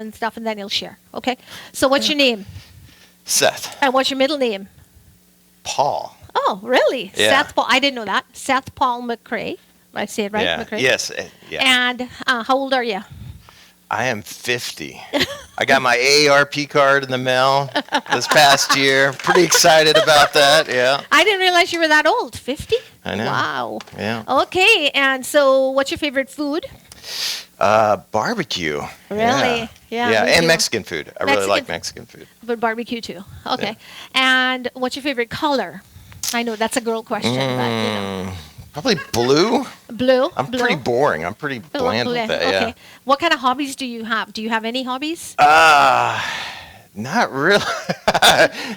and stuff, and then you'll share. Okay. So what's your name? Seth. And what's your middle name? Paul. Oh, really? Yeah. Seth Paul. I didn't know that. Seth Paul Mcrae. I say it right? Yeah. Mcrae. Yes. Yeah. And how old are you? I am 50. I got my AARP card in the mail this past year. Pretty excited about that. Yeah. I didn't realize you were that old. 50? I know. Wow. Yeah. Okay. And so what's your favorite food? Barbecue. Really? Yeah. Yeah. me And too. Mexican food. I really Mexican like food. Mexican food. But barbecue too. Okay. Yeah. And what's your favorite color? I know that's a girl question, but Probably blue. blue. I'm blue. pretty boring. I'm pretty bland with that. Okay. Yeah. What kind of hobbies do you have? Do you have any hobbies? Not really.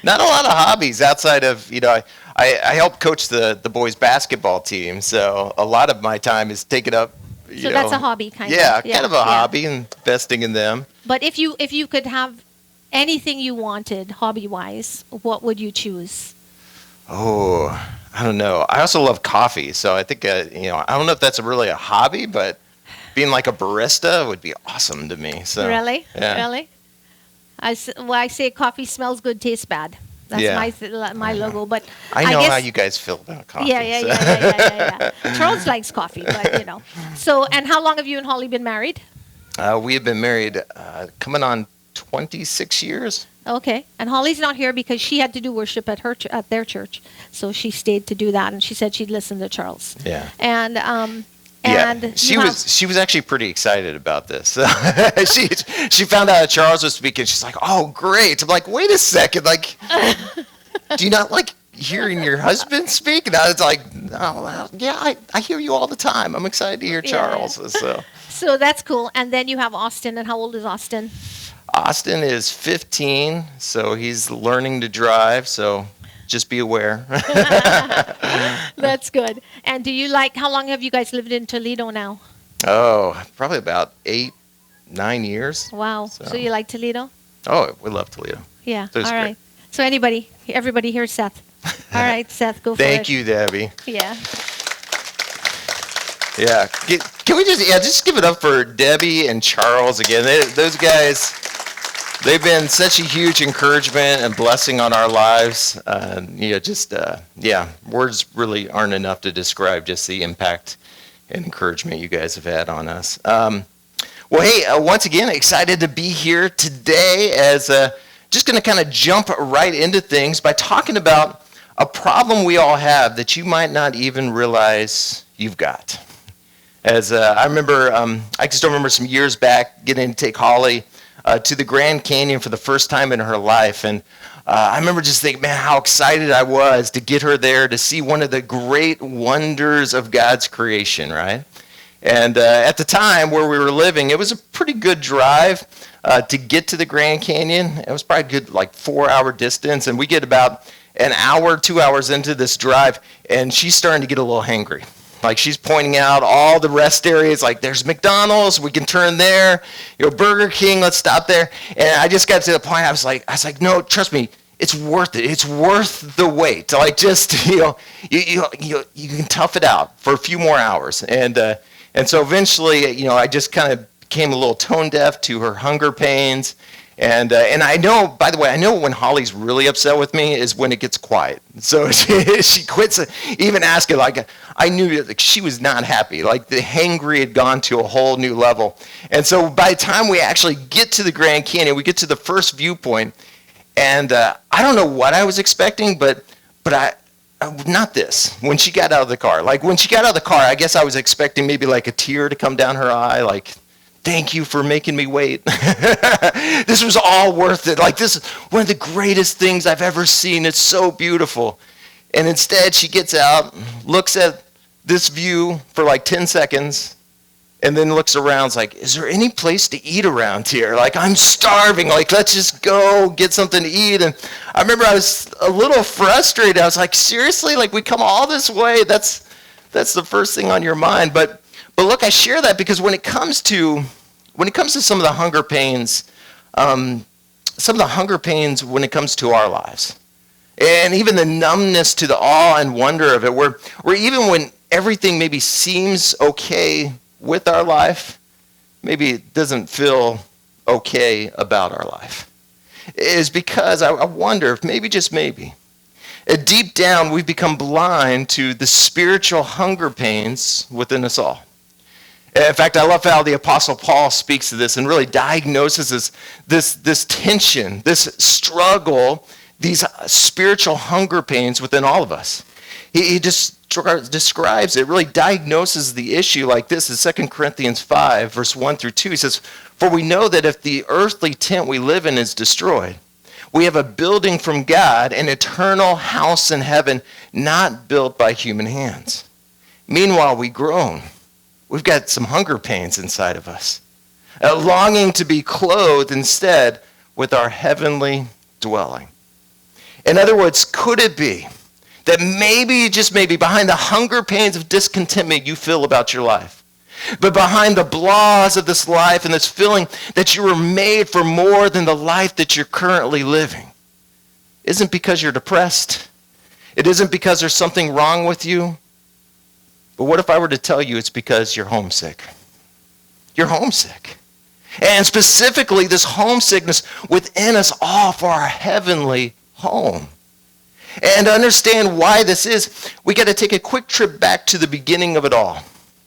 Not a lot of hobbies outside of, I help coach the boys basketball team. So a lot of my time is taken up. So that's a hobby, kind of. Yeah, kind of a hobby, investing in them. But if you could have anything you wanted, hobby-wise, what would you choose? Oh, I don't know. I also love coffee. So I think, I don't know if that's really a hobby, but being like a barista would be awesome to me. So Really? Yeah. Really? I say coffee smells good, tastes bad. That's Yeah. my logo. But I know guess, how you guys feel about coffee. Yeah. Charles likes coffee, but So, and how long have you and Holly been married? We have been married coming on 26 years. Okay. And Holly's not here because she had to do worship at at their church, so she stayed to do that, and she said she'd listen to Charles. Yeah. And she was actually pretty excited about this. she found out that Charles was speaking. She's like, "Oh, great!" I'm like, "Wait a second, like, do you not like hearing your husband speak?" And I was like, "Oh, well, yeah, I hear you all the time. I'm excited to hear Charles." Yeah. So that's cool. And then you have Austin. And how old is Austin? Austin is 15, so he's learning to drive. So just be aware. That's good. And how long have you guys lived in Toledo now? Oh, probably about 8-9 years. Wow. So you like Toledo? Oh, we love Toledo. Yeah. So it's all great. right. So everybody here's Seth. All right, Seth, go for it. Thank you, Debbie. Yeah. Yeah. Can we just give it up for Debbie and Charles again? Those guys, they've been such a huge encouragement and blessing on our lives. Words really aren't enough to describe just the impact and encouragement you guys have had on us. Once again, excited to be here today as just going to kind of jump right into things by talking about a problem we all have that you might not even realize you've got. As I remember, I just remember some years back getting to take Holly to the Grand Canyon for the first time in her life. And I remember just thinking, man, how excited I was to get her there to see one of the great wonders of God's creation, right? And at the time where we were living, it was a pretty good drive to get to the Grand Canyon. It was probably a good 4-hour distance. And we get about an hour, 2 hours into this drive, and she's starting to get a little hangry. Like she's pointing out all the rest areas, like there's McDonald's, we can turn there, Burger King, let's stop there. And I just got to the point, I was like, no, trust me, it's worth it. It's worth the wait. Like just, you can tough it out for a few more hours. And so eventually, I just kind of became a little tone deaf to her hunger pains. And I know, by the way, I know when Holly's really upset with me is when it gets quiet. So she quits even asking. I knew that she was not happy. Like the hangry had gone to a whole new level. And so by the time we actually get to the Grand Canyon, we get to the first viewpoint, and I don't know what I was expecting, but I not this. When she got out of the car, I guess I was expecting maybe like a tear to come down her eye, like, thank you for making me wait. This was all worth it. Like, this is one of the greatest things I've ever seen. It's so beautiful. And instead, she gets out, looks at this view for 10 seconds, and then looks around. It's like, is there any place to eat around here? Like, I'm starving. Like, let's just go get something to eat. And I remember I was a little frustrated. I was like, seriously? Like, we come all this way? That's the first thing on your mind. But look, I share that because when it comes to some of the hunger pains, when it comes to our lives, and even the numbness to the awe and wonder of it, where even when everything maybe seems okay with our life, maybe it doesn't feel okay about our life is because I wonder if maybe, just maybe, deep down we've become blind to the spiritual hunger pains within us all. In fact, I love how the Apostle Paul speaks to this and really diagnoses this tension, this struggle, these spiritual hunger pains within all of us. He just describes it, really diagnoses the issue like this in 2 Corinthians 5, verse 1 through 2. He says, "For we know that if the earthly tent we live in is destroyed, we have a building from God, an eternal house in heaven, not built by human hands. Meanwhile, we groan. We've got some hunger pains inside of us, longing to be clothed instead with our heavenly dwelling." In other words, could it be that maybe, just maybe, behind the hunger pains of discontentment you feel about your life, but behind the blahs of this life and this feeling that you were made for more than the life that you're currently living, isn't because you're depressed. It isn't because there's something wrong with you. But what if I were to tell you it's because you're homesick? You're homesick. And specifically, this homesickness within us all for our heavenly home. And to understand why this is, we got to take a quick trip back to the beginning of it all.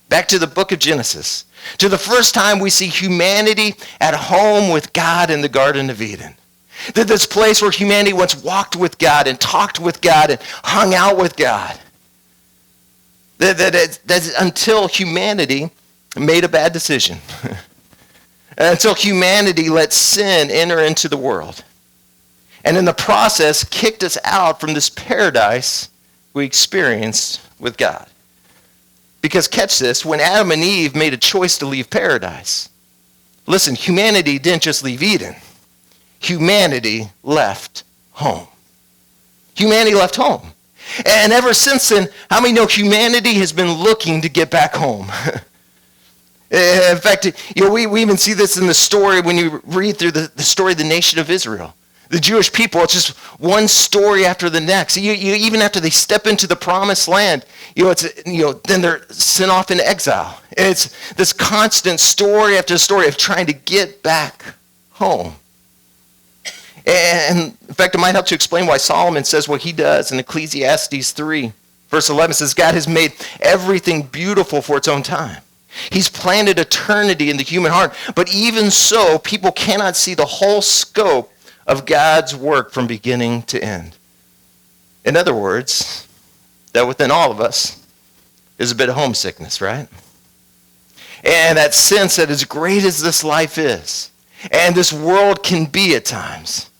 Back to the book of Genesis. To the first time we see humanity at home with God in the Garden of Eden. This place where humanity once walked with God and talked with God and hung out with God. That's until humanity made a bad decision. Until humanity let sin enter into the world. And in the process, kicked us out from this paradise we experienced with God. Because catch this, when Adam and Eve made a choice to leave paradise, listen, humanity didn't just leave Eden. Humanity left home. Humanity left home. And ever since then, how many know humanity has been looking to get back home? In fact, we even see this in the story when you read through the story of the nation of Israel. The Jewish people, it's just one story after the next. Even after they step into the promised land, then they're sent off into exile. And it's this constant story after story of trying to get back home. And in fact, it might help to explain why Solomon says what he does in Ecclesiastes 3, verse 11 says, God has made everything beautiful for its own time. He's planted eternity in the human heart. But even so, people cannot see the whole scope of God's work from beginning to end. In other words, that within all of us is a bit of homesickness, right? And that sense that as great as this life is, and this world can be at times,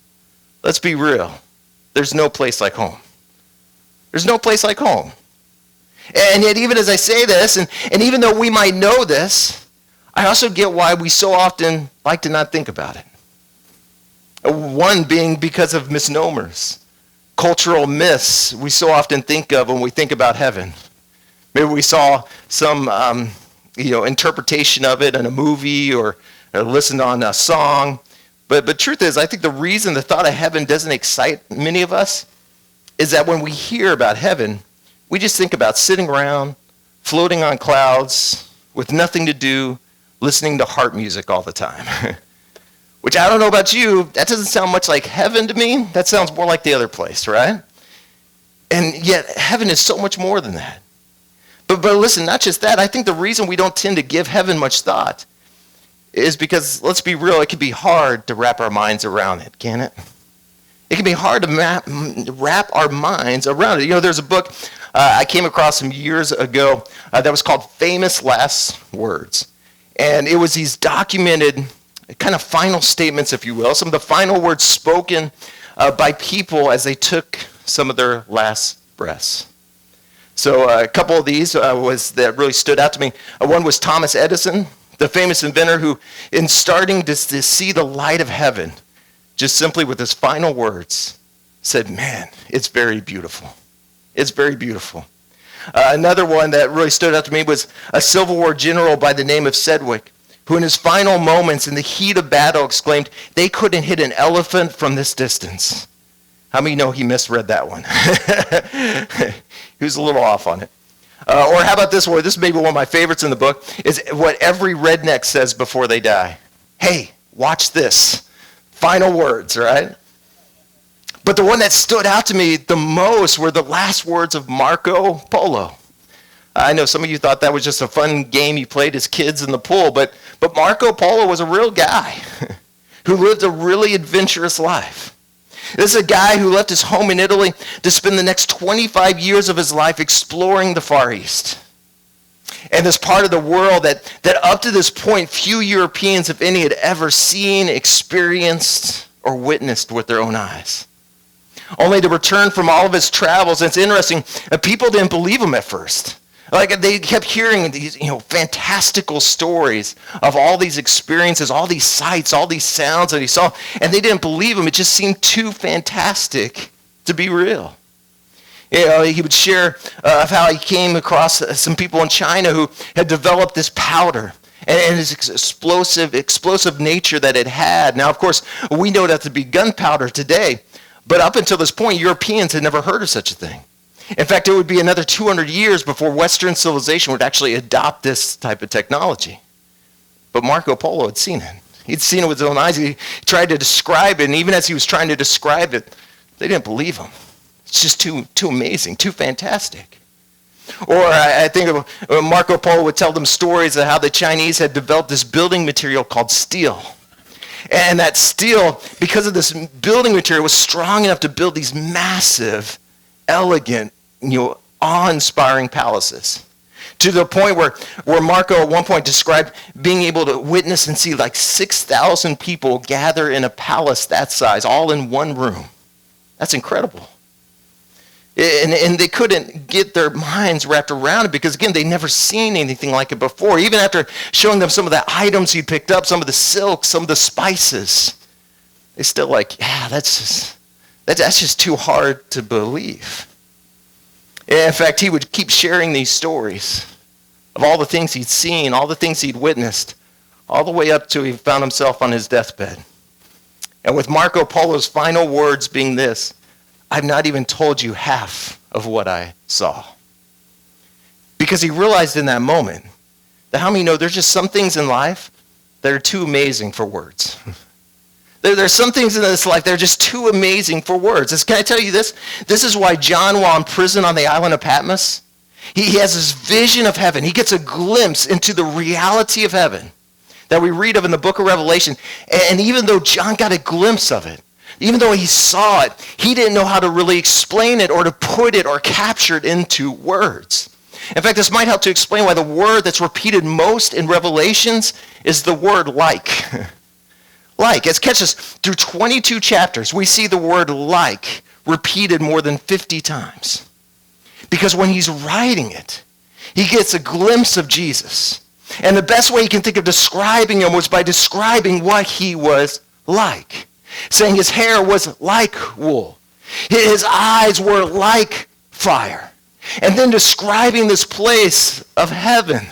let's be real, there's no place like home. There's no place like home. And yet even as I say this, and even though we might know this, I also get why we so often like to not think about it. One being because of misnomers, cultural myths we so often think of when we think about heaven. Maybe we saw some interpretation of it in a movie or listened on a song. But truth is, I think the reason the thought of heaven doesn't excite many of us is that when we hear about heaven, we just think about sitting around, floating on clouds, with nothing to do, listening to harp music all the time. Which I don't know about you, that doesn't sound much like heaven to me. That sounds more like the other place, right? And yet, heaven is so much more than that. But listen, not just that. I think the reason we don't tend to give heaven much thought is because, let's be real, it can be hard to wrap our minds around it, can't it? It can be hard to wrap our minds around it. There's a book I came across some years ago that was called Famous Last Words. And it was these documented kind of final statements, if you will, some of the final words spoken by people as they took some of their last breaths. So a couple of these that really stood out to me. One was Thomas Edison, the famous inventor who, in starting to see the light of heaven, just simply with his final words, said, "Man, it's very beautiful. It's very beautiful." Another one that really stood out to me was a Civil War general by the name of Sedgwick, who in his final moments in the heat of battle exclaimed, "They couldn't hit an elephant from this distance." How many know he misread that one? He was a little off on it. Or how about this one? This may be one of my favorites in the book, is what every redneck says before they die. "Hey, Watch this. Final words, right? But the one that stood out to me the most were the last words of Marco Polo. I know some of you thought that was just a fun game you played as kids in the pool, but Marco Polo was a real guy who lived a really adventurous life. This is a guy who left his home in Italy to spend the next 25 years of his life exploring the Far East. And this part of the world that up to this point, few Europeans, if any, had ever seen, experienced, or witnessed with their own eyes. Only to return from all of his travels. And it's interesting, people didn't believe him at first. Like they kept hearing these, fantastical stories of all these experiences, all these sights, all these sounds that he saw, and they didn't believe him. It just seemed too fantastic to be real. He would share of how he came across some people in China who had developed this powder and his explosive nature that it had. Now, of course, we know that to be gunpowder today, but up until this point, Europeans had never heard of such a thing. In fact, it would be another 200 years before Western civilization would actually adopt this type of technology. But Marco Polo had seen it. He'd seen it with his own eyes. He tried to describe it, and even as he was trying to describe it, they didn't believe him. It's just too amazing, too fantastic. Or I think of Marco Polo would tell them stories of how the Chinese had developed this building material called steel. And that steel, because of this building material, was strong enough to build these massive, elegant, awe-inspiring palaces. To the point where Marco at one point described being able to witness and see like 6,000 people gather in a palace that size, all in one room. That's incredible. And they couldn't get their minds wrapped around it because, again, they'd never seen anything like it before. Even after showing them some of the items he'd picked up, some of the silks, some of the spices, they still that's just too hard to believe. In fact, he would keep sharing these stories of all the things he'd seen, all the things he'd witnessed, all the way up to he found himself on his deathbed. And with Marco Polo's final words being this, "I've not even told you half of what I saw." Because he realized in that moment that how many know there's just some things in life that are too amazing for words. There's some things in this life that are just too amazing for words. Can I tell you this? This is why John, while in prison on the island of Patmos, he has this vision of heaven. He gets a glimpse into the reality of heaven that we read of in the book of Revelation. And even though John got a glimpse of it, even though he saw it, he didn't know how to really explain it or to put it or capture it into words. In fact, this might help to explain why the word that's repeated most in Revelations is the word like. Like. It catches through 22 chapters. We see the word like repeated more than 50 times. Because when he's writing it, he gets a glimpse of Jesus. And the best way he can think of describing him was by describing what he was like. Saying his hair was like wool. His eyes were like fire. And then describing this place of heaven.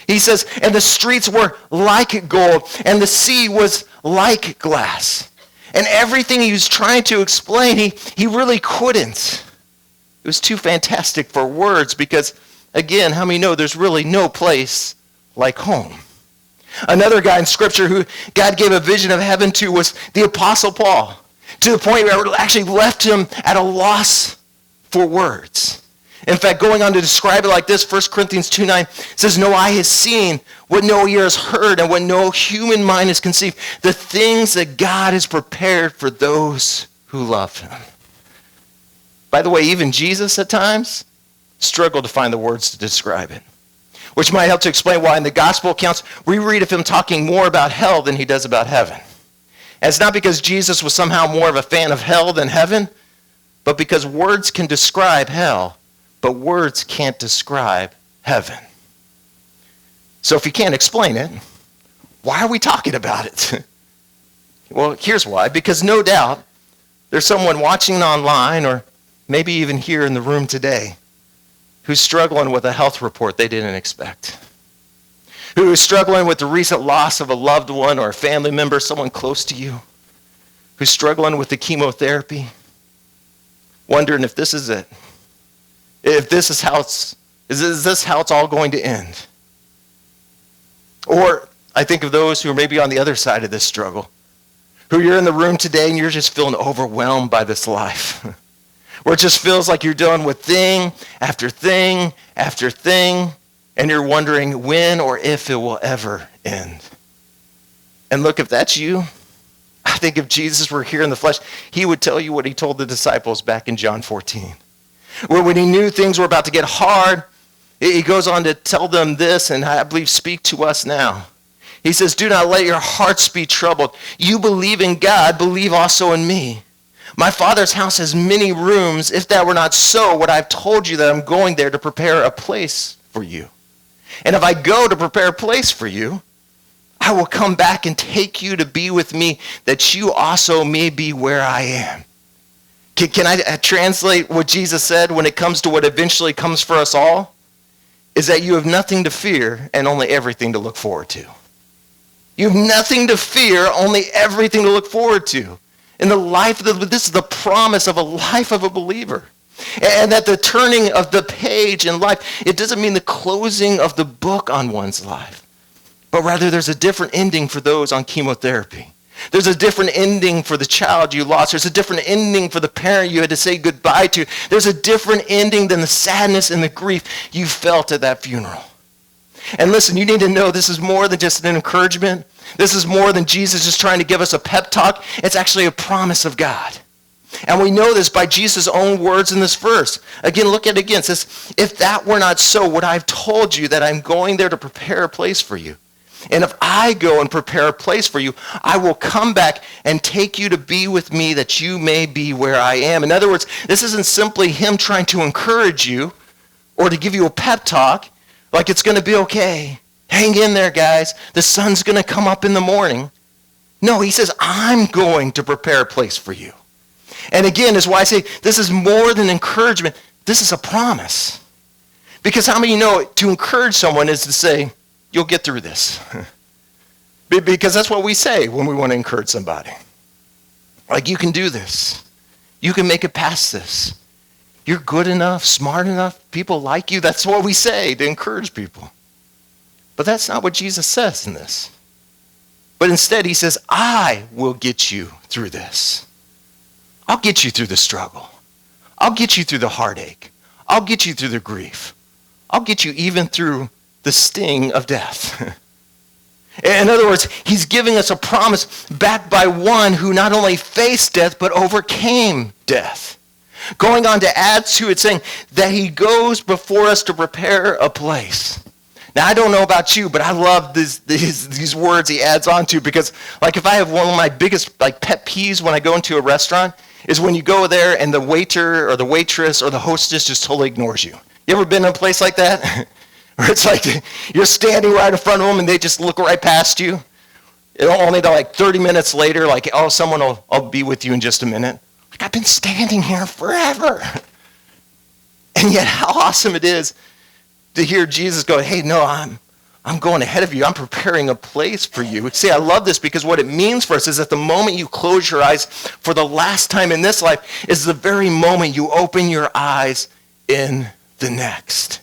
He says, and the streets were like gold, and the sea was like glass. And everything he was trying to explain, he really couldn't. It was too fantastic for words because, again, how many know there's really no place like home? Another guy in Scripture who God gave a vision of heaven to was the Apostle Paul, to the point where it actually left him at a loss for words. In fact, going on to describe it like this, 1 Corinthians 2:9 says, "No eye has seen, what no ear has heard, and what no human mind has conceived, the things that God has prepared for those who love him." By the way, even Jesus at times struggled to find the words to describe it. Which might help to explain why in the gospel accounts we read of him talking more about hell than he does about heaven. And it's not because Jesus was somehow more of a fan of hell than heaven, but because words can describe hell, but words can't describe heaven. So if you can't explain it, why are we talking about it? Well, here's why. Because no doubt there's someone watching online or maybe even here in the room today who's struggling with a health report they didn't expect. Who is struggling with the recent loss of a loved one or a family member, someone close to you. Who's struggling with the chemotherapy. Wondering if this is it. If this is how it's all going to end. Or I think of those who are maybe on the other side of this struggle, who you're in the room today and you're just feeling overwhelmed by this life, where it just feels like you're dealing with thing after thing after thing, and you're wondering when or if it will ever end. And look, if that's you, I think if Jesus were here in the flesh, he would tell you what he told the disciples back in John 14, where when he knew things were about to get hard, he goes on to tell them this, and I believe speak to us now. He says, do not let your hearts be troubled. You believe in God, believe also in me. My Father's house has many rooms. If that were not so, would I have told you that I'm going there to prepare a place for you? And if I go to prepare a place for you, I will come back and take you to be with me, that you also may be where I am. Can I translate what Jesus said when it comes to what eventually comes for us all? Is that you have nothing to fear and only everything to look forward to. You have nothing to fear, only everything to look forward to. In the life of this is the promise of a life of a believer. And that the turning of the page in life, it doesn't mean the closing of the book on one's life, but rather there's a different ending for those on chemotherapy. There's a different ending for the child you lost. There's a different ending for the parent you had to say goodbye to. There's a different ending than the sadness and the grief you felt at that funeral. And listen, you need to know this is more than just an encouragement. This is more than Jesus just trying to give us a pep talk. It's actually a promise of God. And we know this by Jesus' own words in this verse. Again, look at it again. It says, if that were not so, would I have told you that I'm going there to prepare a place for you? And if I go and prepare a place for you, I will come back and take you to be with me, that you may be where I am. In other words, this isn't simply him trying to encourage you or to give you a pep talk, like it's going to be okay. Hang in there, guys. The sun's going to come up in the morning. No, he says, I'm going to prepare a place for you. And again, is why I say this is more than encouragement. This is a promise. Because how many know to encourage someone is to say, you'll get through this. Because that's what we say when we want to encourage somebody. Like, you can do this. You can make it past this. You're good enough, smart enough. People like you. That's what we say to encourage people. But that's not what Jesus says in this. But instead, he says, I will get you through this. I'll get you through the struggle. I'll get you through the heartache. I'll get you through the grief. I'll get you even through the sting of death. In other words, he's giving us a promise backed by one who not only faced death, but overcame death. Going on to add to it, saying that he goes before us to prepare a place. Now, I don't know about you, but I love these words he adds on to, because like if I have one of my biggest pet peeves when I go into a restaurant is when you go there and the waiter or the waitress or the hostess just totally ignores you. You ever been in a place like that? Where it's like you're standing right in front of them and they just look right past you. Only to 30 minutes later, someone I'll be with you in just a minute. Like, I've been standing here forever. And yet how awesome it is to hear Jesus go, hey, no, I'm going ahead of you. I'm preparing a place for you. See, I love this because what it means for us is that the moment you close your eyes for the last time in this life is the very moment you open your eyes in the next.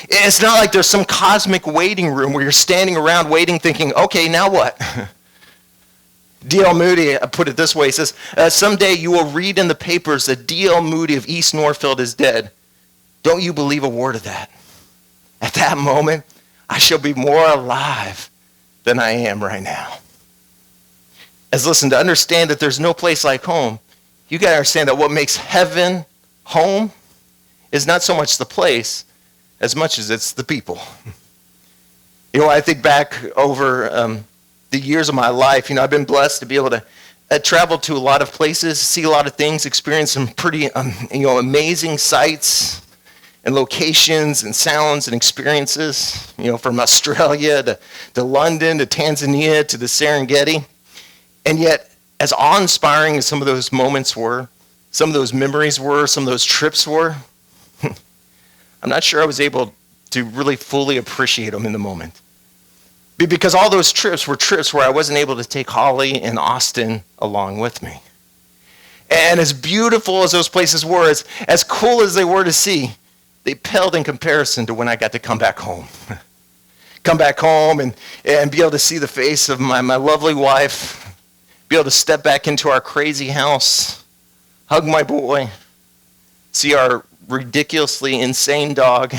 It's not like there's some cosmic waiting room where you're standing around waiting thinking, okay, now what? D.L. Moody put it this way. He says, someday you will read in the papers that D.L. Moody of East Northfield is dead. Don't you believe a word of that? At that moment, I shall be more alive than I am right now. Listen, to understand that there's no place like home, you got to understand that what makes heaven home is not so much the place as much as it's the people. I think back over the years of my life, I've been blessed to be able to travel to a lot of places, see a lot of things, experience some pretty amazing sights and locations and sounds and experiences, from Australia to London to Tanzania to the Serengeti. And yet, as awe-inspiring as some of those moments were, some of those memories were, some of those trips were, I'm not sure I was able to really fully appreciate them in the moment. Because all those trips were trips where I wasn't able to take Holly and Austin along with me. And as beautiful as those places were, as cool as they were to see, they paled in comparison to when I got to come back home. come back home and be able to see the face of my lovely wife, be able to step back into our crazy house, hug my boy, see our ridiculously insane dog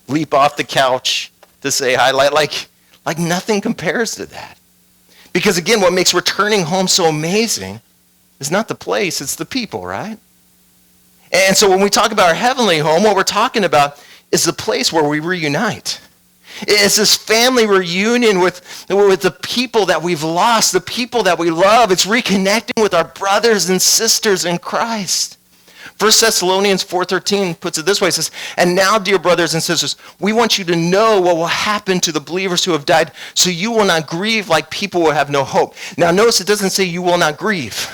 leap off the couch to say hi, like nothing compares to that. Because again, what makes returning home so amazing is not the place, it's the people, right? And so when we talk about our heavenly home, what we're talking about is the place where we reunite. It's this family reunion with the people that we've lost, the people that we love. It's reconnecting with our brothers and sisters in Christ. 1 Thessalonians 4:13 puts it this way. It says, and now, dear brothers and sisters, we want you to know what will happen to the believers who have died, so you will not grieve like people who have no hope. Now notice it doesn't say you will not grieve.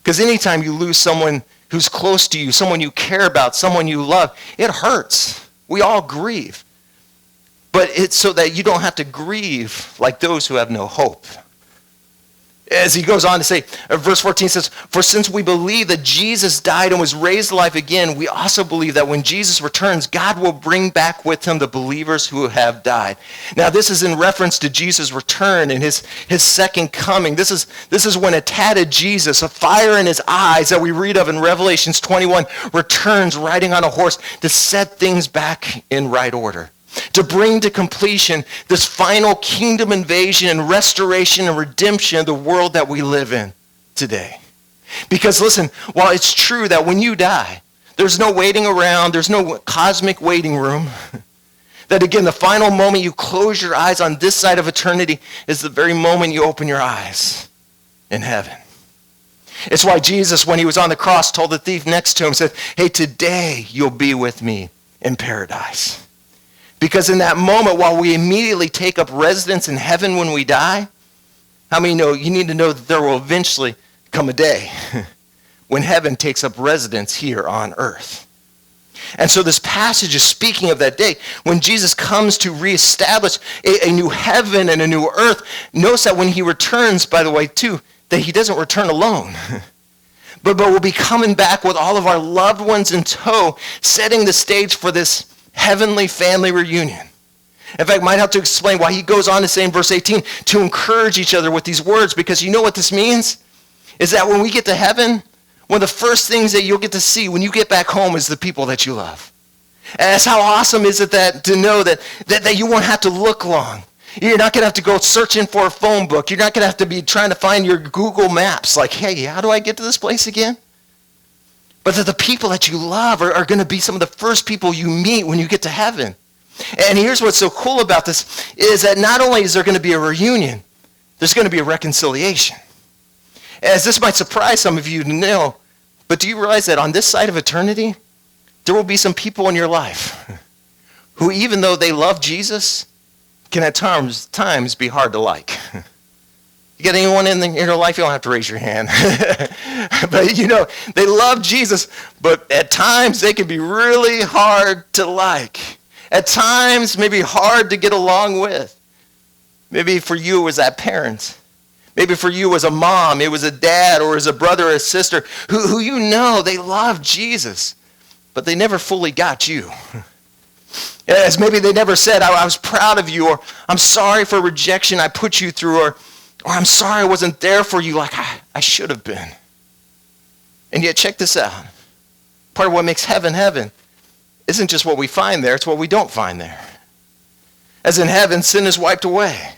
Because anytime you lose someone who's close to you, someone you care about, someone you love, it hurts. We all grieve. But it's so that you don't have to grieve like those who have no hope. As he goes on to say, verse 14 says, for since we believe that Jesus died and was raised to life again, we also believe that when Jesus returns, God will bring back with him the believers who have died. Now this is in reference to Jesus' return and his second coming. This is when a tatted Jesus, a fire in his eyes that we read of in Revelations 21, returns riding on a horse to set things back in right order, to bring to completion this final kingdom invasion and restoration and redemption of the world that we live in today. Because listen, while it's true that when you die, there's no waiting around, there's no cosmic waiting room, that again, the final moment you close your eyes on this side of eternity is the very moment you open your eyes in heaven. It's why Jesus, when he was on the cross, told the thief next to him, said, hey, today you'll be with me in paradise. Because in that moment, while we immediately take up residence in heaven when we die, how many know you need to know that there will eventually come a day when heaven takes up residence here on earth. And so this passage is speaking of that day when Jesus comes to reestablish a new heaven and a new earth. Notice that when he returns, by the way, too, that he doesn't return alone. But we'll be coming back with all of our loved ones in tow, setting the stage for this heavenly family reunion. In fact, might have to explain why he goes on to say in verse 18 to encourage each other with these words, because you know what this means? Is that when we get to heaven, one of the first things that you'll get to see when you get back home is the people that you love. And that's how awesome is it that to know that you won't have to look long. You're not going to have to go searching for a phone book. You're not going to have to be trying to find your Google Maps like, hey, how do I get to this place again? But that the people that you love are going to be some of the first people you meet when you get to heaven. And here's what's so cool about this is that not only is there going to be a reunion, there's going to be a reconciliation. As this might surprise some of you to know, but do you realize that on this side of eternity, there will be some people in your life who, even though they love Jesus, can at times be hard to like. You got anyone in your life? You don't have to raise your hand. But you know, they love Jesus, but at times they can be really hard to like. At times, maybe hard to get along with. Maybe for you it was that parent. Maybe for you it was a mom, it was a dad, or as a brother or a sister who you know they love Jesus, but they never fully got you. As maybe they never said, I was proud of you, or I'm sorry for rejection I put you through, or I'm sorry I wasn't there for you like I should have been. And yet, check this out. Part of what makes heaven heaven isn't just what we find there, it's what we don't find there. As in heaven, sin is wiped away.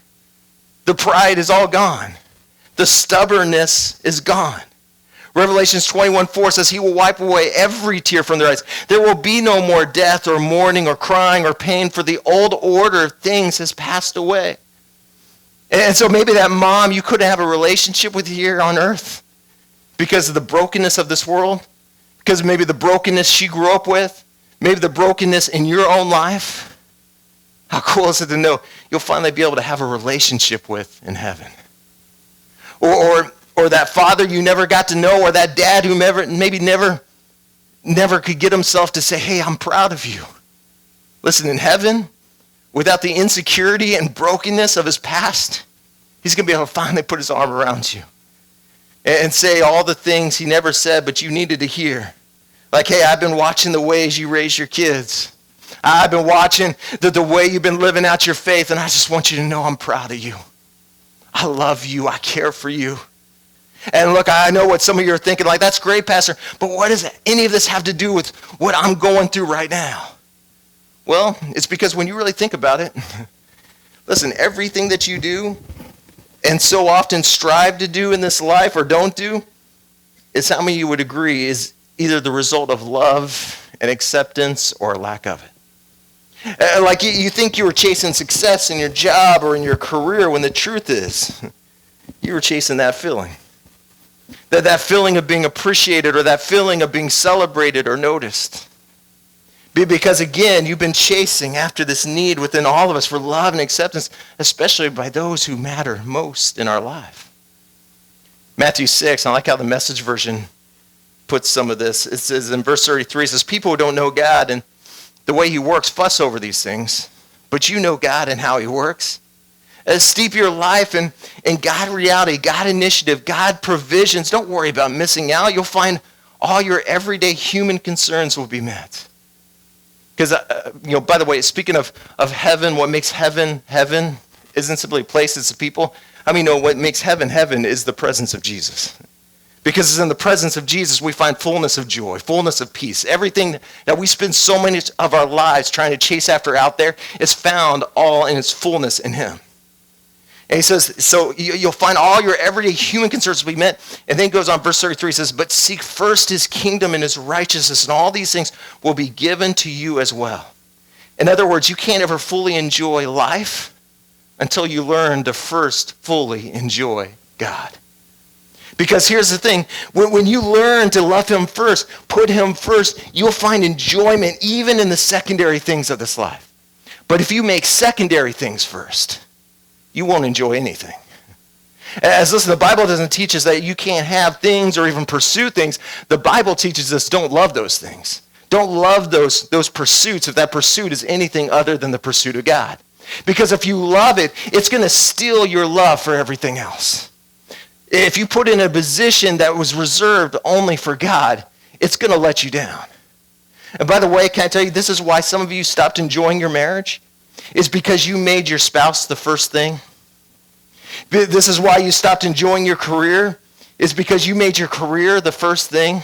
The pride is all gone. The stubbornness is gone. Revelations 21:4 says he will wipe away every tear from their eyes. There will be no more death or mourning or crying or pain, for the old order of things has passed away. And so maybe that mom you couldn't have a relationship with here on earth because of the brokenness of this world, because maybe the brokenness she grew up with, maybe the brokenness in your own life. How cool is it to know you'll finally be able to have a relationship with in heaven? Or that father you never got to know, or that dad who maybe never could get himself to say, hey, I'm proud of you. Listen, in heaven, without the insecurity and brokenness of his past, he's going to be able to finally put his arm around you and say all the things he never said but you needed to hear. Like, hey, I've been watching the ways you raise your kids. I've been watching the way you've been living out your faith, and I just want you to know I'm proud of you. I love you. I care for you. And look, I know what some of you are thinking, like, that's great, Pastor, but what does any of this have to do with what I'm going through right now? Well, it's because when you really think about it, listen, everything that you do and so often strive to do in this life or don't do, is how many of you would agree is either the result of love and acceptance or a lack of it. Like you think you were chasing success in your job or in your career when the truth is you were chasing that feeling. That feeling of being appreciated or that feeling of being celebrated or noticed. Because again, you've been chasing after this need within all of us for love and acceptance, especially by those who matter most in our life. Matthew 6, I like how the Message version puts some of this. It says in verse 33, it says, people who don't know God and the way he works fuss over these things, but you know God and how he works. Steep your life in God reality, God initiative, God provisions. Don't worry about missing out. You'll find all your everyday human concerns will be met. Because, by the way, speaking of heaven, what makes heaven heaven isn't simply places of people. I mean, no, what makes heaven heaven is the presence of Jesus. Because it's in the presence of Jesus we find fullness of joy, fullness of peace. Everything that we spend so many of our lives trying to chase after out there is found all in its fullness in him. And he says, so you'll find all your everyday human concerns will be met. And then he goes on, verse 33, he says, but seek first his kingdom and his righteousness, and all these things will be given to you as well. In other words, you can't ever fully enjoy life until you learn to first fully enjoy God. Because here's the thing, when you learn to love him first, put him first, you'll find enjoyment even in the secondary things of this life. But if you make secondary things first, you won't enjoy anything. Listen, the Bible doesn't teach us that you can't have things or even pursue things. The Bible teaches us don't love those things. Don't love those pursuits if that pursuit is anything other than the pursuit of God. Because if you love it, it's going to steal your love for everything else. If you put in a position that was reserved only for God, it's going to let you down. And by the way, can I tell you, this is why some of you stopped enjoying your marriage? Is because you made your spouse the first thing. This is why you stopped enjoying your career, is because you made your career the first thing.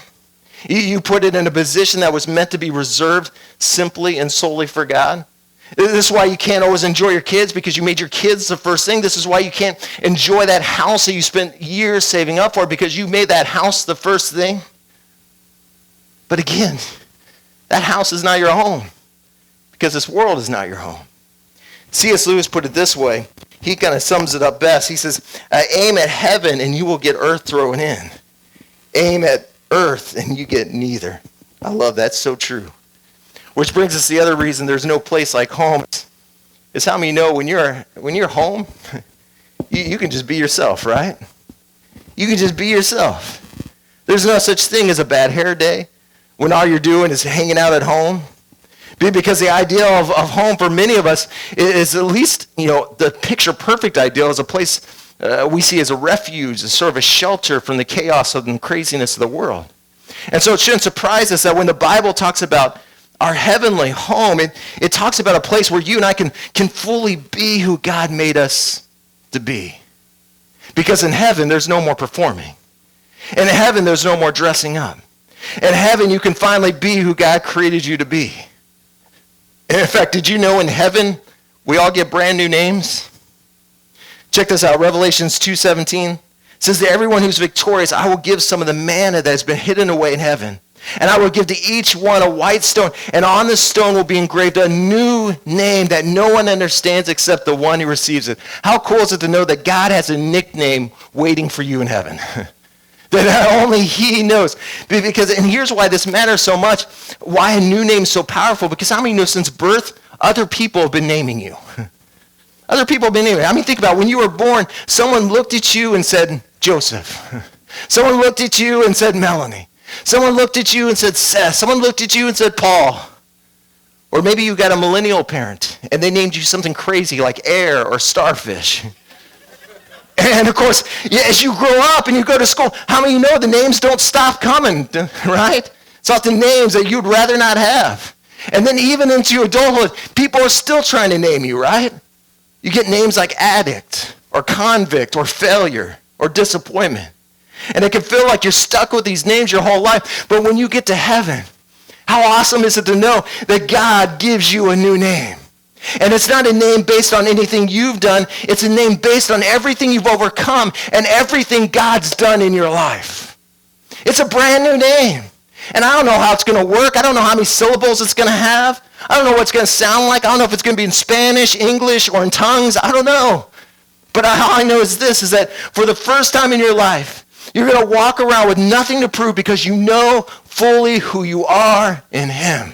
You put it in a position that was meant to be reserved simply and solely for God. This is why you can't always enjoy your kids, because you made your kids the first thing. This is why you can't enjoy that house that you spent years saving up for, because you made that house the first thing. But again, that house is not your home, because this world is not your home. C.S. Lewis put it this way. He kind of sums it up best. He says, aim at heaven and you will get earth thrown in. Aim at earth and you get neither. I love that. So true. Which brings us to the other reason there's no place like home. Is how many know when you're home, you can just be yourself, right? You can just be yourself. There's no such thing as a bad hair day when all you're doing is hanging out at home. Because the ideal of home for many of us is at least, the picture perfect ideal is a place we see as a refuge, as sort of a shelter from the chaos and craziness of the world. And so it shouldn't surprise us that when the Bible talks about our heavenly home, it talks about a place where you and I can fully be who God made us to be. Because in heaven, there's no more performing. In heaven, there's no more dressing up. In heaven, you can finally be who God created you to be. In fact, did you know in heaven, we all get brand new names? Check this out, Revelations 2:17 says to everyone who's victorious, I will give some of the manna that has been hidden away in heaven. And I will give to each one a white stone, and on the stone will be engraved a new name that no one understands except the one who receives it. How cool is it to know that God has a nickname waiting for you in heaven? That only he knows. And here's why this matters so much, why a new name is so powerful, because how many know since birth, other people have been naming you? Other people have been naming you. I mean, think about it. When you were born, someone looked at you and said, Joseph. Someone looked at you and said, Melanie. Someone looked at you and said, Seth. Someone looked at you and said, Paul. Or maybe you got a millennial parent, and they named you something crazy like Air or Starfish. And of course, as you grow up and you go to school, how many know the names don't stop coming, right? It's often names that you'd rather not have. And then even into adulthood, people are still trying to name you, right? You get names like addict or convict or failure or disappointment. And it can feel like you're stuck with these names your whole life. But when you get to heaven, how awesome is it to know that God gives you a new name? And it's not a name based on anything you've done. It's a name based on everything you've overcome and everything God's done in your life. It's a brand new name. And I don't know how it's going to work. I don't know how many syllables it's going to have. I don't know what it's going to sound like. I don't know if it's going to be in Spanish, English, or in tongues. I don't know. But all I know is this, is that for the first time in your life, you're going to walk around with nothing to prove because you know fully who you are in him.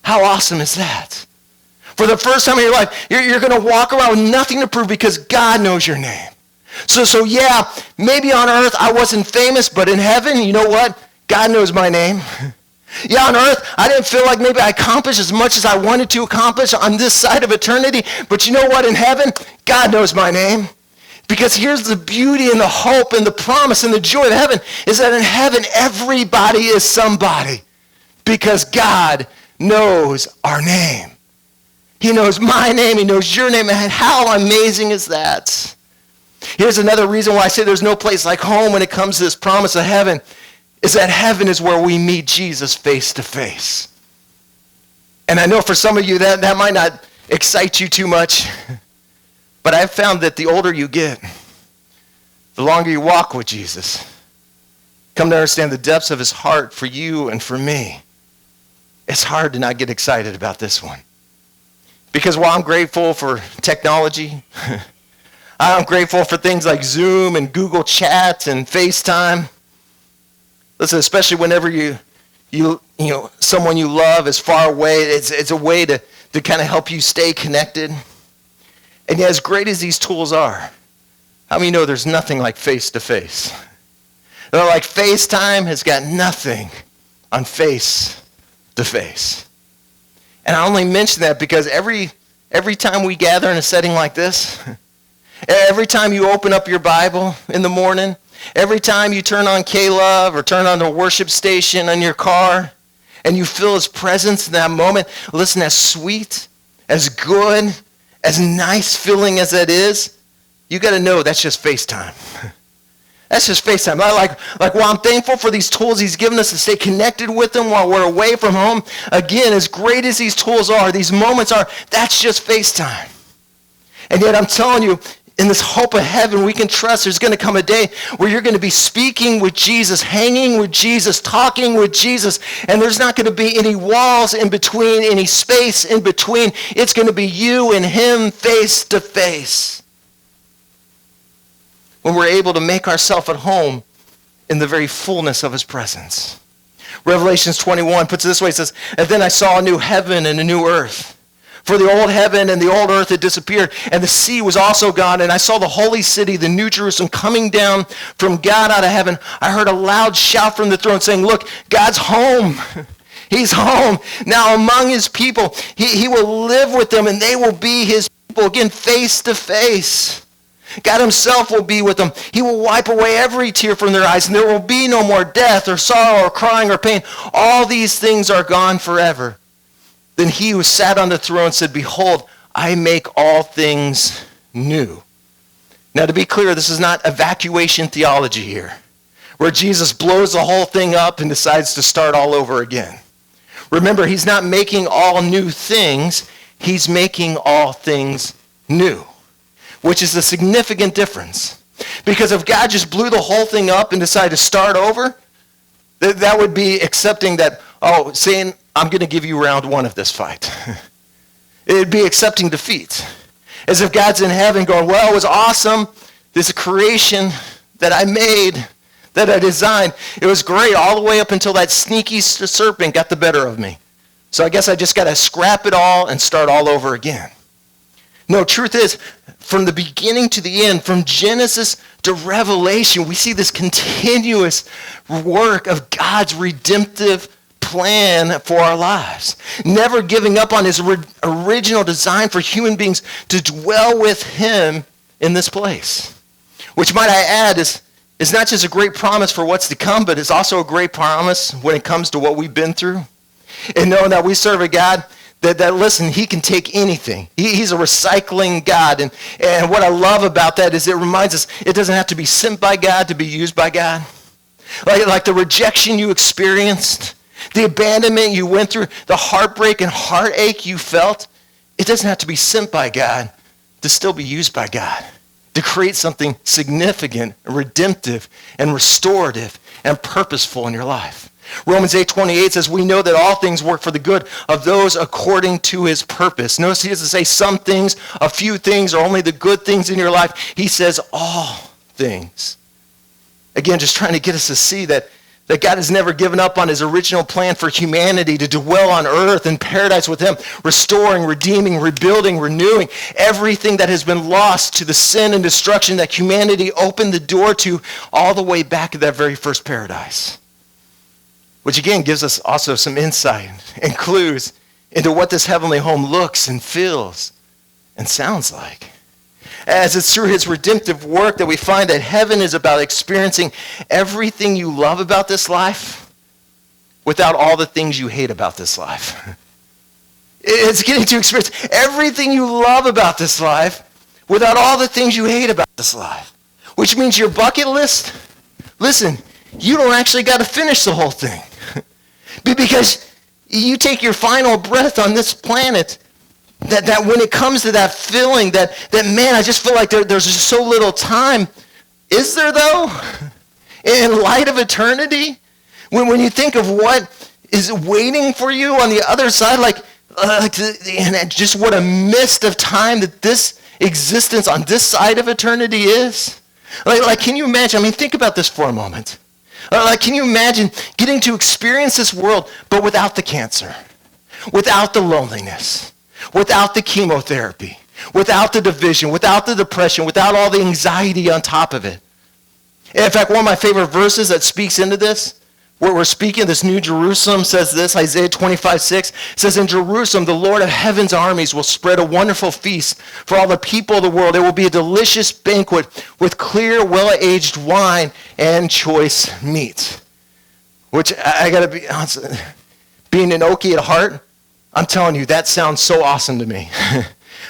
How awesome is that? For the first time in your life, you're going to walk around with nothing to prove because God knows your name. So yeah, maybe on earth I wasn't famous, but in heaven, you know what? God knows my name. Yeah, on earth, I didn't feel like maybe I accomplished as much as I wanted to accomplish on this side of eternity. But you know what? In heaven, God knows my name. Because here's the beauty and the hope and the promise and the joy of heaven is that in heaven, everybody is somebody. Because God knows our name. He knows my name. He knows your name. And how amazing is that? Here's another reason why I say there's no place like home when it comes to this promise of heaven, is that heaven is where we meet Jesus face to face. And I know for some of you that might not excite you too much, but I've found that the older you get, the longer you walk with Jesus, come to understand the depths of his heart for you and for me. It's hard to not get excited about this one. Because while I'm grateful for technology, I'm grateful for things like Zoom and Google Chat and FaceTime. Listen, especially whenever you know someone you love is far away, it's a way to kind of help you stay connected. And yet, as great as these tools are, how many know there's nothing like face-to-face? Like FaceTime has got nothing on face-to-face. And I only mention that because every time we gather in a setting like this, every time you open up your Bible in the morning, every time you turn on K-Love or turn on the worship station on your car and you feel his presence in that moment, listen, as sweet, as good, as nice feeling as that is, you got to know that's just FaceTime. That's just FaceTime. Like while I'm thankful for these tools he's given us to stay connected with him while we're away from home, again, as great as these tools are, these moments are, that's just FaceTime. And yet I'm telling you, in this hope of heaven, we can trust there's going to come a day where you're going to be speaking with Jesus, hanging with Jesus, talking with Jesus, and there's not going to be any walls in between, any space in between. It's going to be you and him face to face. When we're able to make ourselves at home in the very fullness of his presence. Revelations 21 puts it this way, it says, "And then I saw a new heaven and a new earth. For the old heaven and the old earth had disappeared, and the sea was also gone. And I saw the holy city, the new Jerusalem, coming down from God out of heaven. I heard a loud shout from the throne saying, 'Look, God's home. He's home. Now among his people, he will live with them, and they will be his people,' again, face to face. God himself will be with them. He will wipe away every tear from their eyes, and there will be no more death or sorrow or crying or pain. All these things are gone forever. Then he who sat on the throne said, 'Behold, I make all things new.'" Now to be clear, this is not evacuation theology here, where Jesus blows the whole thing up and decides to start all over again. Remember, he's not making all new things, he's making all things new, which is a significant difference. Because if God just blew the whole thing up and decided to start over, that would be accepting that, saying, "I'm going to give you round one of this fight." It'd be accepting defeat. As if God's in heaven going, "Well, it was awesome. This creation that I made, that I designed, it was great all the way up until that sneaky serpent got the better of me. So I guess I just got to scrap it all and start all over again." No, truth is, from the beginning to the end, from Genesis to Revelation, we see this continuous work of God's redemptive plan for our lives. Never giving up on his original design for human beings to dwell with him in this place. Which, might I add, is not just a great promise for what's to come, but it's also a great promise when it comes to what we've been through. And knowing that we serve a God that listen, he can take anything. He's a recycling God. And what I love about that is it reminds us it doesn't have to be sent by God to be used by God. Like the rejection you experienced, the abandonment you went through, the heartbreak and heartache you felt, it doesn't have to be sent by God to still be used by God, to create something significant and redemptive and restorative and purposeful in your life. Romans 8:28 says, we know that all things work for the good of those according to his purpose. Notice he doesn't say some things, a few things, or only the good things in your life. He says all things. Again, just trying to get us to see that God has never given up on his original plan for humanity to dwell on earth in paradise with him, restoring, redeeming, rebuilding, renewing everything that has been lost to the sin and destruction that humanity opened the door to all the way back to that very first paradise. Which again gives us also some insight and clues into what this heavenly home looks and feels and sounds like. As it's through his redemptive work that we find that heaven is about experiencing everything you love about this life without all the things you hate about this life. It's getting to experience everything you love about this life without all the things you hate about this life. Which means your bucket list, listen, you don't actually got to finish the whole thing. Because you take your final breath on this planet, that when it comes to that feeling that man, I just feel like there's just so little time. Is there though? In light of eternity? When you think of what is waiting for you on the other side, and just what a mist of time that this existence on this side of eternity is. Can you imagine? I mean, think about this for a moment. Can you imagine getting to experience this world, but without the cancer, without the loneliness, without the chemotherapy, without the division, without the depression, without all the anxiety on top of it? In fact, one of my favorite verses that speaks into this, where we're speaking, this New Jerusalem says this, Isaiah 25:6 says, in Jerusalem, the Lord of heaven's armies will spread a wonderful feast for all the people of the world. It will be a delicious banquet with clear, well-aged wine and choice meat. Which, I got to be honest, being an Okie at heart, I'm telling you, that sounds so awesome to me.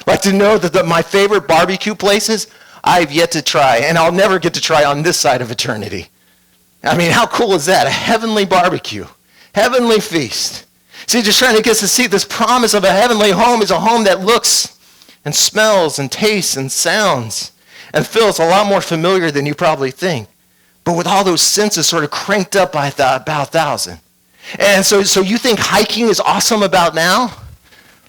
Like to know that my favorite barbecue places, I've yet to try, and I'll never get to try on this side of eternity. I mean, how cool is that? A heavenly barbecue, heavenly feast. See, just trying to get us to see this promise of a heavenly home is a home that looks and smells and tastes and sounds and feels a lot more familiar than you probably think. But with all those senses sort of cranked up by about 1,000. And so you think hiking is awesome about now?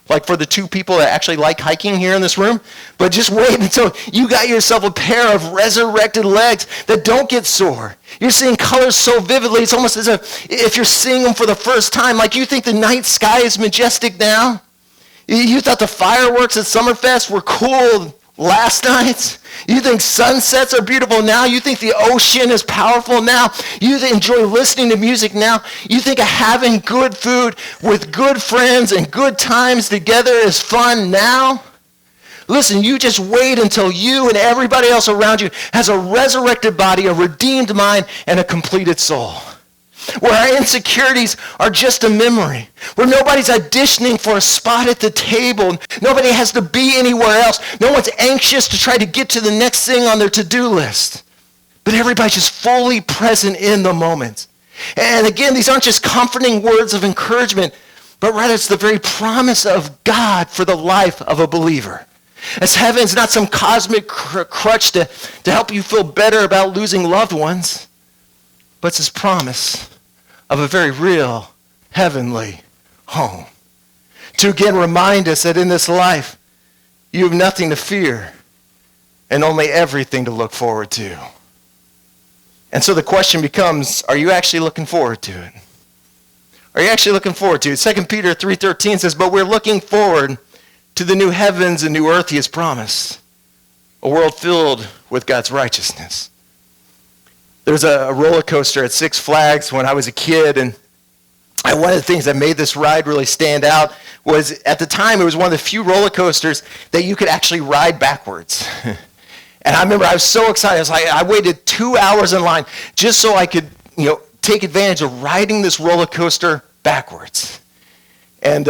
Like for the two people that actually like hiking here in this room? But just wait until you got yourself a pair of resurrected legs that don't get sore. You're seeing colors so vividly, it's almost as if you're seeing them for the first time. Like you think the night sky is majestic now? You thought the fireworks at Summerfest were cool last night? You think sunsets are beautiful now? You think the ocean is powerful now? You enjoy listening to music now? You think of having good food with good friends and good times together is fun now? Listen, you just wait until you and everybody else around you has a resurrected body, a redeemed mind, and a completed soul. Where our insecurities are just a memory. Where nobody's auditioning for a spot at the table. Nobody has to be anywhere else. No one's anxious to try to get to the next thing on their to-do list. But everybody's just fully present in the moment. And again, these aren't just comforting words of encouragement, but rather it's the very promise of God for the life of a believer. As heaven's not some cosmic crutch to help you feel better about losing loved ones, but it's his promise of a very real heavenly home. To again remind us that in this life, you have nothing to fear and only everything to look forward to. And so the question becomes, are you actually looking forward to it? Are you actually looking forward to it? 2 Peter 3:13 says, but we're looking forward to the new heavens and new earth he has promised, a world filled with God's righteousness. There was a roller coaster at Six Flags when I was a kid, and one of the things that made this ride really stand out was at the time it was one of the few roller coasters that you could actually ride backwards. And I remember I was so excited. I waited 2 hours in line just so I could, take advantage of riding this roller coaster backwards. And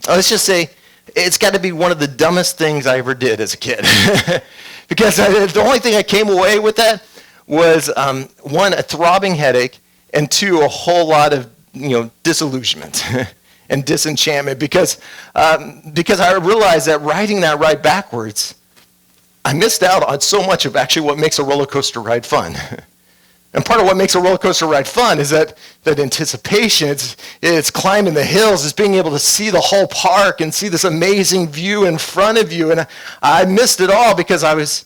let's just say it's got to be one of the dumbest things I ever did as a kid. Because the only thing I came away with that was, one, a throbbing headache, and two, a whole lot of disillusionment and disenchantment. Because I realized that riding that ride backwards, I missed out on so much of actually what makes a roller coaster ride fun. And part of what makes a roller coaster ride fun is that anticipation. It's climbing the hills. It's being able to see the whole park and see this amazing view in front of you. And I missed it all because I was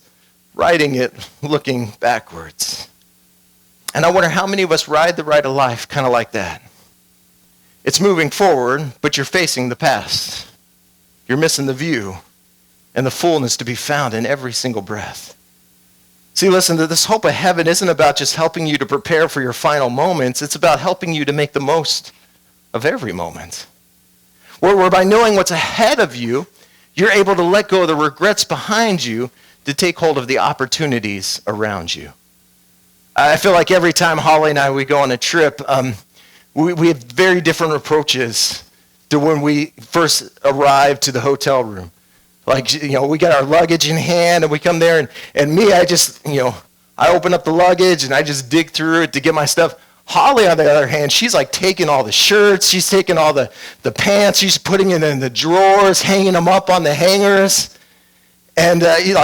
riding it looking backwards. And I wonder how many of us ride the ride of life kind of like that. It's moving forward, but you're facing the past. You're missing the view and the fullness to be found in every single breath. See, listen, this hope of heaven isn't about just helping you to prepare for your final moments. It's about helping you to make the most of every moment. Where by knowing what's ahead of you, you're able to let go of the regrets behind you to take hold of the opportunities around you. I feel like every time Holly and I, we go on a trip, we have very different approaches to when we first arrive to the hotel room. Like, we got our luggage in hand and we come there and me, I just, I open up the luggage and I just dig through it to get my stuff. Holly, on the other hand, she's like taking all the shirts, she's taking all the pants, she's putting it in the drawers, hanging them up on the hangers. And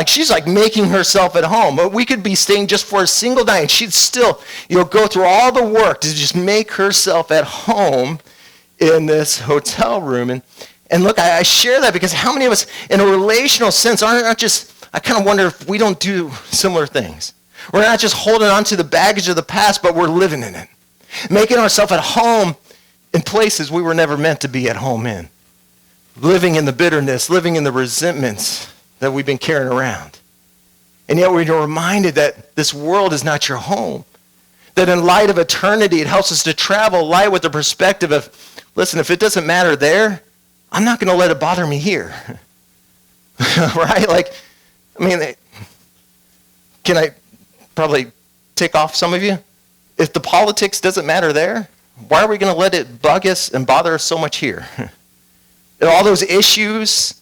she's like making herself at home. But we could be staying just for a single night and she'd still, go through all the work to just make herself at home in this hotel room. And look, I share that because how many of us, in a relational sense, I kind of wonder if we don't do similar things. We're not just holding on to the baggage of the past, but we're living in it. Making ourselves at home in places we were never meant to be at home in. Living in the bitterness, living in the resentments that we've been carrying around. And yet we're reminded that this world is not your home. That in light of eternity, it helps us to travel light with the perspective of, listen, if it doesn't matter there, I'm not going to let it bother me here. Right? Can I probably tick off some of you? If the politics doesn't matter there, why are we going to let it bug us and bother us so much here? And all those issues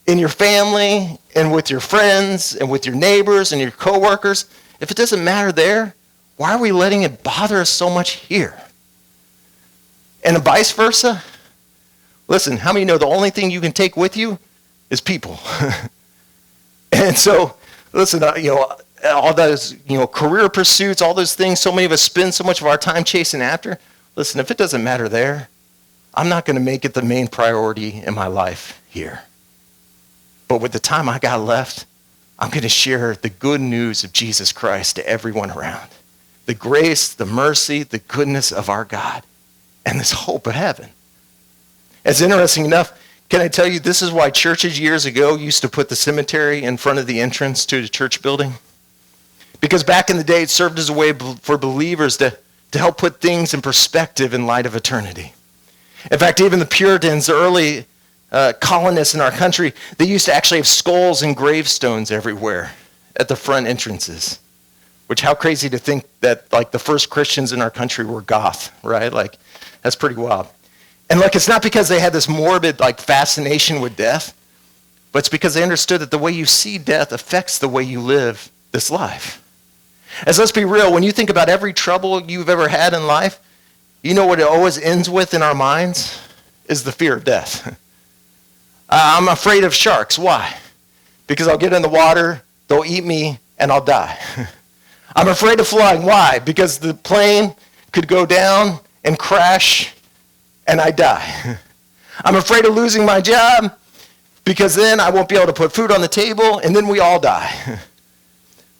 in your family and with your friends and with your neighbors and your coworkers, if it doesn't matter there, why are we letting it bother us so much here? And vice versa? Listen, how many know the only thing you can take with you is people? And so, listen, all those, career pursuits, all those things, so many of us spend so much of our time chasing after. Listen, if it doesn't matter there, I'm not going to make it the main priority in my life here. But with the time I got left, I'm going to share the good news of Jesus Christ to everyone around. The grace, the mercy, the goodness of our God, and this hope of heaven. It's interesting enough, can I tell you, this is why churches years ago used to put the cemetery in front of the entrance to the church building. Because back in the day, it served as a way for believers to help put things in perspective in light of eternity. In fact, even the Puritans, the early colonists in our country, they used to actually have skulls and gravestones everywhere at the front entrances. Which, how crazy to think that the first Christians in our country were goth, right? That's pretty wild. And it's not because they had this morbid fascination with death, but it's because they understood that the way you see death affects the way you live this life. As let's be real, when you think about every trouble you've ever had in life, you know what it always ends with in our minds is the fear of death. I'm afraid of sharks. Why? Because I'll get in the water, they'll eat me, and I'll die. I'm afraid of flying. Why? Because the plane could go down and crash and I die. I'm afraid of losing my job because then I won't be able to put food on the table and then we all die.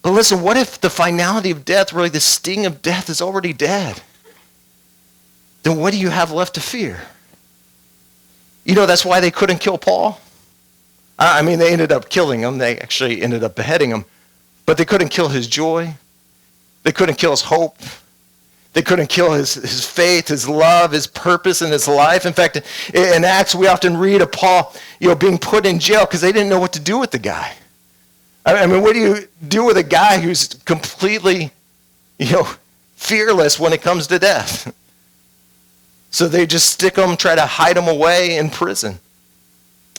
But listen, what if the finality of death, really the sting of death is already dead? Then what do you have left to fear? That's why they couldn't kill Paul. They ended up killing him. They actually ended up beheading him. But they couldn't kill his joy. They couldn't kill his hope. They couldn't kill his faith, his love, his purpose in his life. In fact, in Acts, we often read of Paul, being put in jail because they didn't know what to do with the guy. What do you do with a guy who's completely, fearless when it comes to death? So they just stick them, try to hide them away in prison.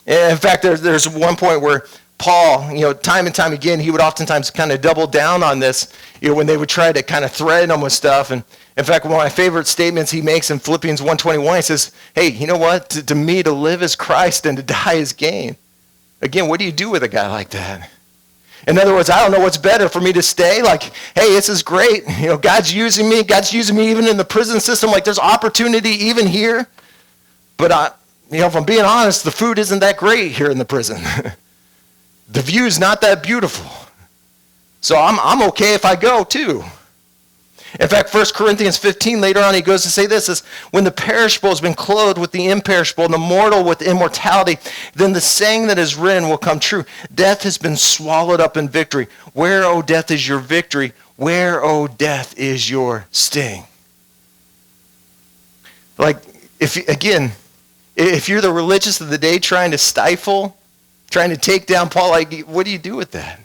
In fact, there's one point where Paul, time and time again, he would oftentimes kind of double down on this, when they would try to kind of threaten him with stuff. And in fact, one of my favorite statements he makes in Philippians 1:21, he says, hey, you know what? To me, to live is Christ and to die is gain. Again, what do you do with a guy like that? In other words, I don't know what's better for me to stay. Like, hey, this is great. God's using me. God's using me even in the prison system. Like, there's opportunity even here. But, if I'm being honest, the food isn't that great here in the prison. The view's not that beautiful. So I'm okay if I go too. In fact, 1 Corinthians 15, later on, he goes to say this, is when the perishable has been clothed with the imperishable and the mortal with immortality, then the saying that is written will come true. Death has been swallowed up in victory. Where, O death, is your victory? Where, O death, is your sting? Like, if you're the religious of the day trying to stifle, trying to take down Paul, like, what do you do with that?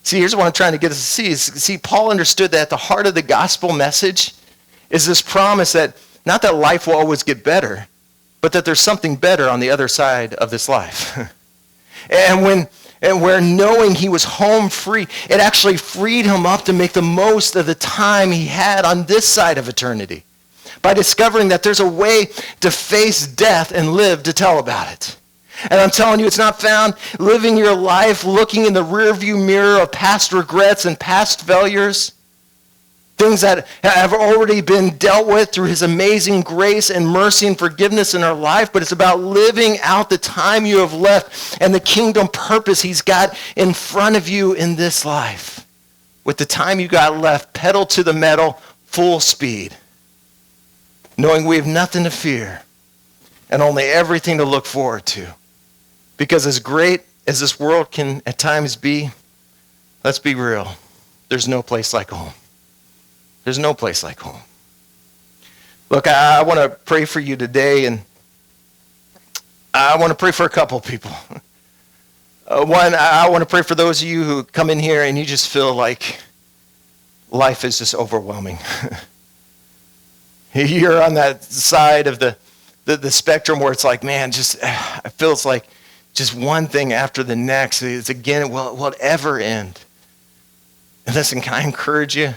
See, here's what I'm trying to get us to see. See, Paul understood that at the heart of the gospel message is this promise that not that life will always get better, but that there's something better on the other side of this life. and where knowing he was home free, it actually freed him up to make the most of the time he had on this side of eternity by discovering that there's a way to face death and live to tell about it. And I'm telling you, it's not found living your life looking in the rearview mirror of past regrets and past failures, things that have already been dealt with through his amazing grace and mercy and forgiveness in our life, but it's about living out the time you have left and the kingdom purpose he's got in front of you in this life. With the time you got left, pedal to the metal, full speed, knowing we have nothing to fear and only everything to look forward to. Because as great as this world can at times be, let's be real, there's no place like home. There's no place like home. Look, I want to pray for you today, and I want to pray for a couple people. One, I want to pray for those of you who come in here and you just feel like life is just overwhelming. You're on that side of the spectrum where it's like, man, just it feels like just one thing after the next. It's again, will it ever end? And listen, can I encourage you?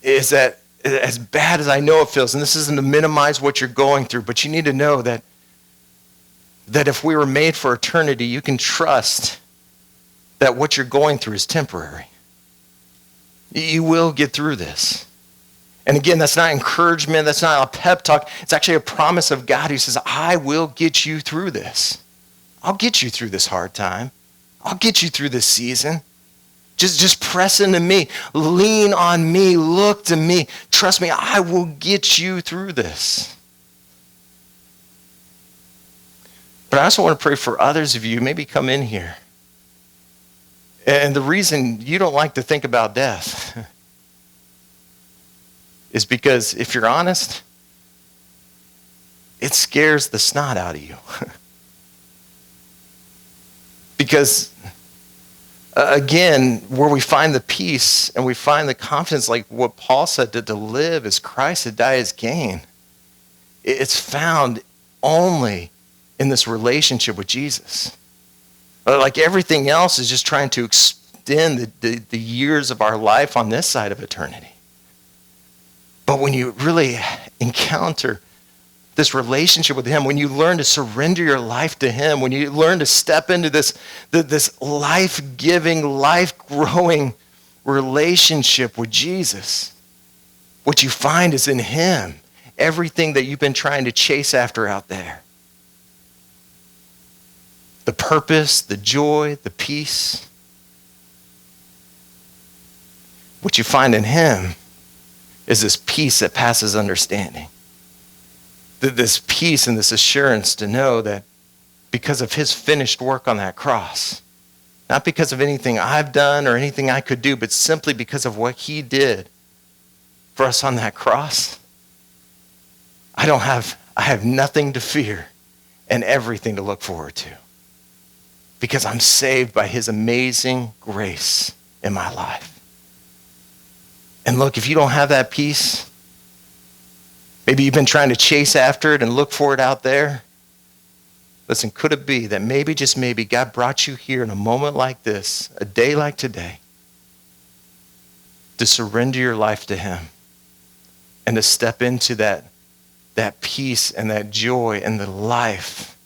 Is that as bad as I know it feels, and this isn't to minimize what you're going through, but you need to know that if we were made for eternity, you can trust that what you're going through is temporary. You will get through this. And again, that's not encouragement. That's not a pep talk. It's actually a promise of God who says, I will get you through this. I'll get you through this hard time. I'll get you through this season. Just press into me. Lean on me. Look to me. Trust me, I will get you through this. But I also want to pray for others of you. Maybe come in here. And the reason you don't like to think about death is because, if you're honest, it scares the snot out of you. Because, again, where we find the peace and we find the confidence, like what Paul said, to live is Christ, to die is gain. It's found only in this relationship with Jesus. Like everything else is just trying to extend the years of our life on this side of eternity. But when you really encounter this relationship with him, when you learn to surrender your life to him, when you learn to step into this life-giving, life-growing relationship with Jesus, what you find is in him everything that you've been trying to chase after out there. The purpose, the joy, the peace. What you find in him is this peace that passes understanding. This peace and this assurance to know that because of his finished work on that cross, not because of anything I've done or anything I could do, but simply because of what he did for us on that cross, I have nothing to fear and everything to look forward to. Because I'm saved by his amazing grace in my life. And look, if you don't have that peace, Maybe you've been trying to chase after it and look for it out there. Listen, could it be that maybe, just maybe, God brought you here in a moment like this, a day like today, to surrender your life to him and to step into that peace and that joy and the life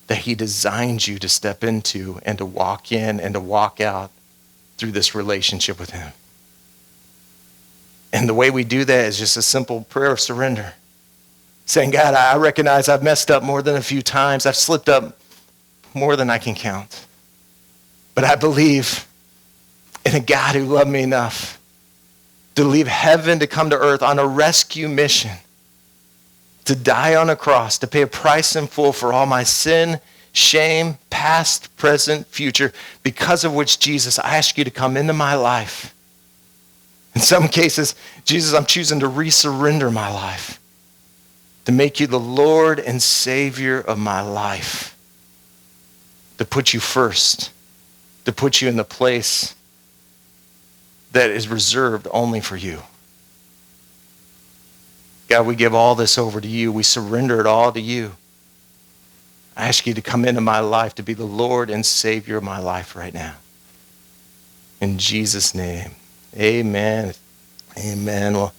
that he designed you to step into and to walk in and to walk out through this relationship with him. And the way we do that is just a simple prayer of surrender. Saying, God, I recognize I've messed up more than a few times. I've slipped up more than I can count. But I believe in a God who loved me enough to leave heaven to come to earth on a rescue mission, to die on a cross, to pay a price in full for all my sin, shame, past, present, future, because of which, Jesus, I ask you to come into my life. In some cases, Jesus, I'm choosing to resurrender my life, to make you the Lord and Savior of my life, to put you first, to put you in the place that is reserved only for you. God, we give all this over to you. We surrender it all to you. I ask you to come into my life, to be the Lord and Savior of my life right now. In Jesus' name, amen. Amen. Well,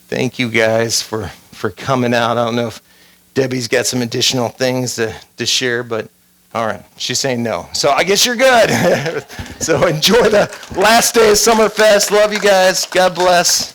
thank you guys for coming out. I don't know if Debbie's got some additional things to share, but all right, she's saying no. So I guess you're good. So enjoy the last day of Summerfest. Love you guys. God bless.